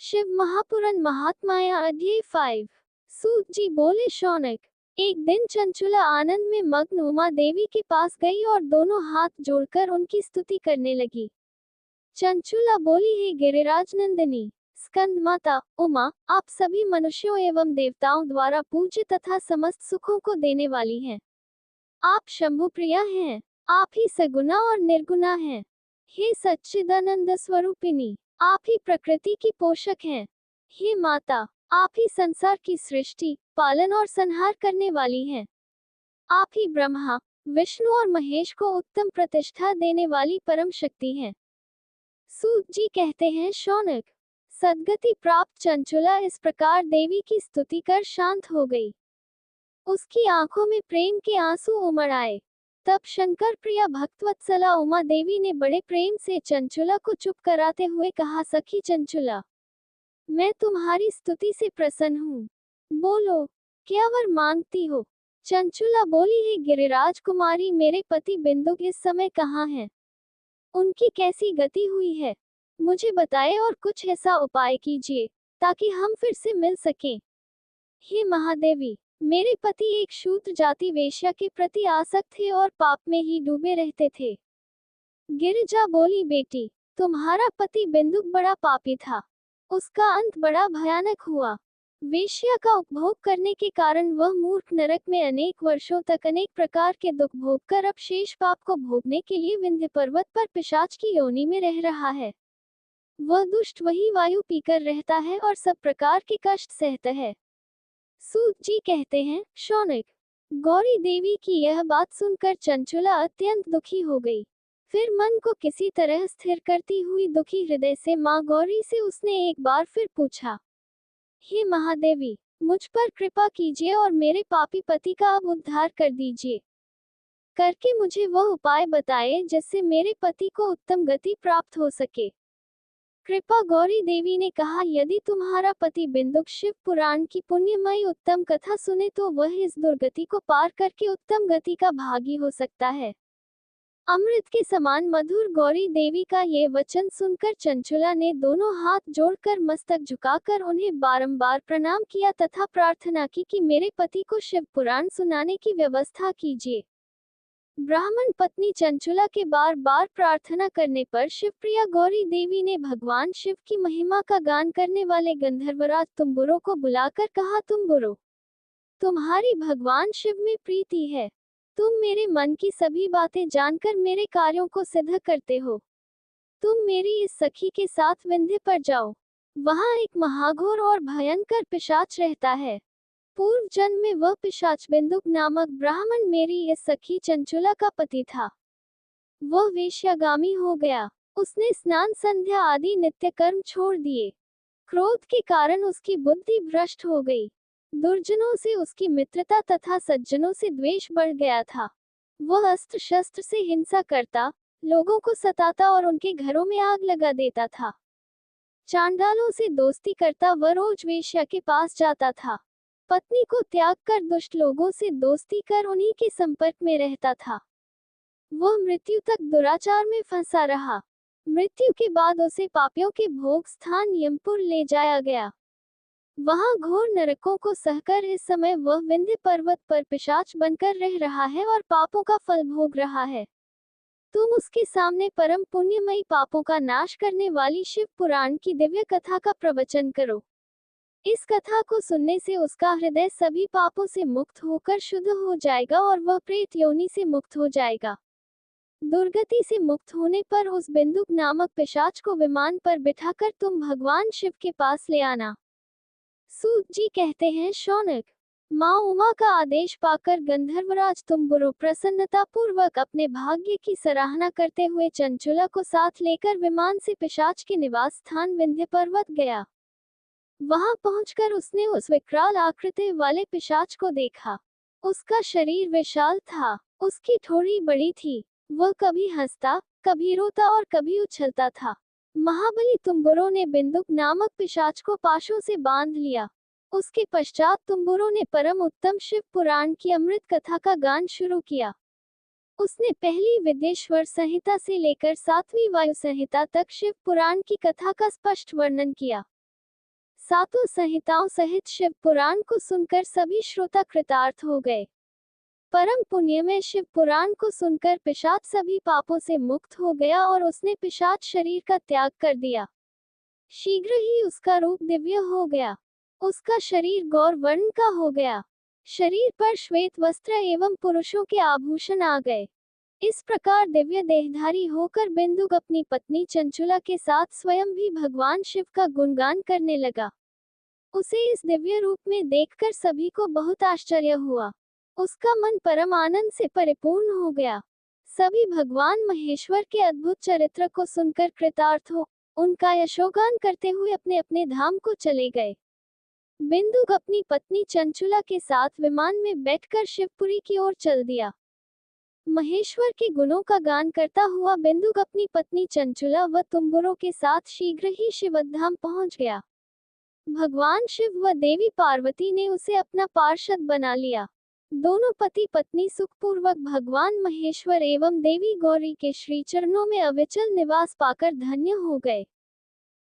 शिव महापुराण महात्माया अध्याय 5। सूत जी बोले, शौनक, एक दिन चंचुला आनंद में मग्न उमा देवी के पास गई और दोनों हाथ जोड़कर उनकी स्तुति करने लगी। चंचुला बोली, हे गिरिराज नंदिनी स्कंद माता उमा, आप सभी मनुष्यों एवं देवताओं द्वारा पूज्य तथा समस्त सुखों को देने वाली हैं। आप शंभु प्रिया हैं, आप ही सगुना और निर्गुणा हैं। हे सच्चिदानंद स्वरूपिणी, आप ही प्रकृति की पोषक हैं। हे माता, आप ही संसार की सृष्टि, पालन और संहार करने वाली हैं। आप ही ब्रह्मा, विष्णु और महेश को उत्तम प्रतिष्ठा देने वाली परम शक्ति हैं। सूत जी कहते हैं, शौनक, सद्गति प्राप्त चंचुला इस प्रकार देवी की स्तुति कर शांत हो गई। उसकी आंखों में प्रेम के आंसू उमड़ आए। तब शंकर प्रिया भक्तवत्सला उमा देवी ने बड़े प्रेम से चंचुला को चुप कराते हुए कहा, सखी चंचुला, मैं तुम्हारी स्तुति से प्रसन्न हूँ। बोलो, क्या वर मांगती हो? चंचुला बोली, है गिरिराज कुमारी, मेरे पति बिंदुक इस समय कहाँ हैं? उनकी कैसी गति हुई है? मुझे बताए और कुछ ऐसा उपाय कीजिए ताकि हम फिर से मिल सकें। हे महादेवी, मेरे पति एक शूद्र जाति वेश्या के प्रति आसक्त थे और पाप में ही डूबे रहते थे। गिरिजा बोली, बेटी, तुम्हारा पति बिंदुक बड़ा पापी था। उसका अंत बड़ा भयानक हुआ। वेश्या का उपभोग करने के कारण वह मूर्ख नरक में अनेक वर्षों तक अनेक प्रकार के दुख भोगकर अब शेष पाप को भोगने के लिए विंध्य पर्वत पर पिशाच की योनि में रह रहा है। वह दुष्ट वही वायु पीकर रहता है और सब प्रकार के कष्ट सहता है। सूत जी कहते हैं, शौनक, गौरी देवी की यह बात सुनकर चंचुला अत्यंत दुखी हो गई। फिर मन को किसी तरह स्थिर करती हुई दुखी हृदय से मां गौरी से उसने एक बार फिर पूछा, हे महादेवी, मुझ पर कृपा कीजिए और मेरे पापी पति का अब उद्धार कर दीजिए। करके मुझे वह उपाय बताए जिससे मेरे पति को उत्तम गति प्राप्त हो सके। कृपा गौरी देवी ने कहा, यदि तुम्हारा पति बिंदुक शिव पुराण की पुण्यमयी उत्तम कथा सुने तो वह इस दुर्गति को पार करके उत्तम गति का भागी हो सकता है। अमृत के समान मधुर गौरी देवी का ये वचन सुनकर चंचुला ने दोनों हाथ जोड़कर मस्तक झुकाकर उन्हें बारंबार प्रणाम किया तथा प्रार्थना की कि मेरे पति को शिव पुराण सुनाने की व्यवस्था कीजिए। ब्राह्मण पत्नी चंचुला के बार बार प्रार्थना करने पर शिवप्रिया गौरी देवी ने भगवान शिव की महिमा का गान करने वाले गंधर्वराज तुम्बुरो को बुलाकर कहा, तुम्बुरो, तुम्हारी भगवान शिव में प्रीति है। तुम मेरे मन की सभी बातें जानकर मेरे कार्यों को सिद्ध करते हो। तुम मेरी इस सखी के साथ विंध्य पर जाओ। वहां एक महाघोर और भयंकर पिशाच रहता है। पूर्व जन्म में वह पिशाच बिंदुक नामक ब्राह्मण मेरी इस सखी चंचुला का पति था। वह वेश्यागामी हो गया। उसने स्नान संध्या आदि नित्य कर्म छोड़ दिए। क्रोध के कारण उसकी बुद्धि भ्रष्ट हो गई। दुर्जनों से उसकी मित्रता तथा सज्जनों से द्वेष बढ़ गया था। वह अस्त्र शस्त्र से हिंसा करता, लोगों को सताता और उनके घरों में आग लगा देता था। चांडालों से दोस्ती करता वह रोज वेश्या के पास जाता था। पत्नी को त्याग कर दुष्ट लोगों से दोस्ती कर उन्हीं के संपर्क में रहता था। वह मृत्यु तक दुराचार में फंसा रहा। मृत्यु के बाद उसे पापियों के भोग स्थान यमपुर ले जाया गया। वहां घोर नरकों को सहकर इस समय वह विंध्य पर्वत पर पिशाच बनकर रह रहा है और पापों का फल भोग रहा है। तुम उसके सामने परम पुण्यमयी पापों का नाश करने वाली शिव पुराण की दिव्य कथा का प्रवचन करो। इस कथा को सुनने से उसका हृदय सभी पापों से मुक्त होकर शुद्ध हो जाएगा और वह प्रेत योनि से मुक्त हो जाएगा। दुर्गति से मुक्त होने पर उस बिंदुक नामक पिशाच को विमान पर बिठाकर तुम भगवान शिव के पास ले आना। सूत जी कहते हैं, शौनक, मां उमा का आदेश पाकर गंधर्वराज तुम्बुरो प्रसन्नता पूर्वक अपने भाग्य की सराहना करते हुए चंचुला को साथ लेकर विमान से पिशाच के निवास स्थान विंध्य पर्वत गया। वहां पहुंचकर उसने उस विकराल आकृति वाले पिशाच को देखा। उसका शरीर विशाल था, उसकी ठोड़ी बड़ी थी। वह कभी हंसता, कभी रोता और कभी उछलता था। महाबली तुम्बुरो ने बिंदुक नामक पिशाच को पाशों से बांध लिया। उसके पश्चात तुम्बुरो ने परम उत्तम शिव पुराण की अमृत कथा का गान शुरू किया। उसने पहली विद्येश्वर संहिता से लेकर 7वीं वायु संहिता तक शिव पुराण की कथा का स्पष्ट वर्णन किया। सातों संहिताओं सहित शिव पुराण को सुनकर सभी श्रोता कृतार्थ हो गए। परम पुण्य में शिव पुराण को सुनकर पिशाच सभी पापों से मुक्त हो गया और उसने पिशाच शरीर का त्याग कर दिया। शीघ्र ही उसका रूप दिव्य हो गया। उसका शरीर गौर वर्ण का हो गया। शरीर पर श्वेत वस्त्र एवं पुरुषों के आभूषण आ गए। इस प्रकार दिव्य देहधारी होकर बिंदुक अपनी पत्नी चंचुला के साथ स्वयं भी भगवान शिव का गुणगान करने लगा। उसे इस दिव्य रूप में देखकर सभी को बहुत आश्चर्य हुआ। उसका मन परम आनंद से परिपूर्ण हो गया। सभी भगवान महेश्वर के अद्भुत चरित्र को सुनकर कृतार्थ हो उनका यशोगान करते हुए अपने अपने धाम को चले गए। बिंदुक अपनी पत्नी चंचुला के साथ विमान में बैठकर शिवपुरी की ओर चल दिया। महेश्वर के गुणों का गान करता हुआ बिंदुक अपनी पत्नी चंचुला व तुम्बुरों के साथ शीघ्र ही शिवधाम पहुंच गया। भगवान शिव व देवी पार्वती ने उसे अपना पार्षद बना लिया। दोनों पति पत्नी सुखपूर्वक भगवान महेश्वर एवं देवी गौरी के श्री चरणों में अविचल निवास पाकर धन्य हो गए।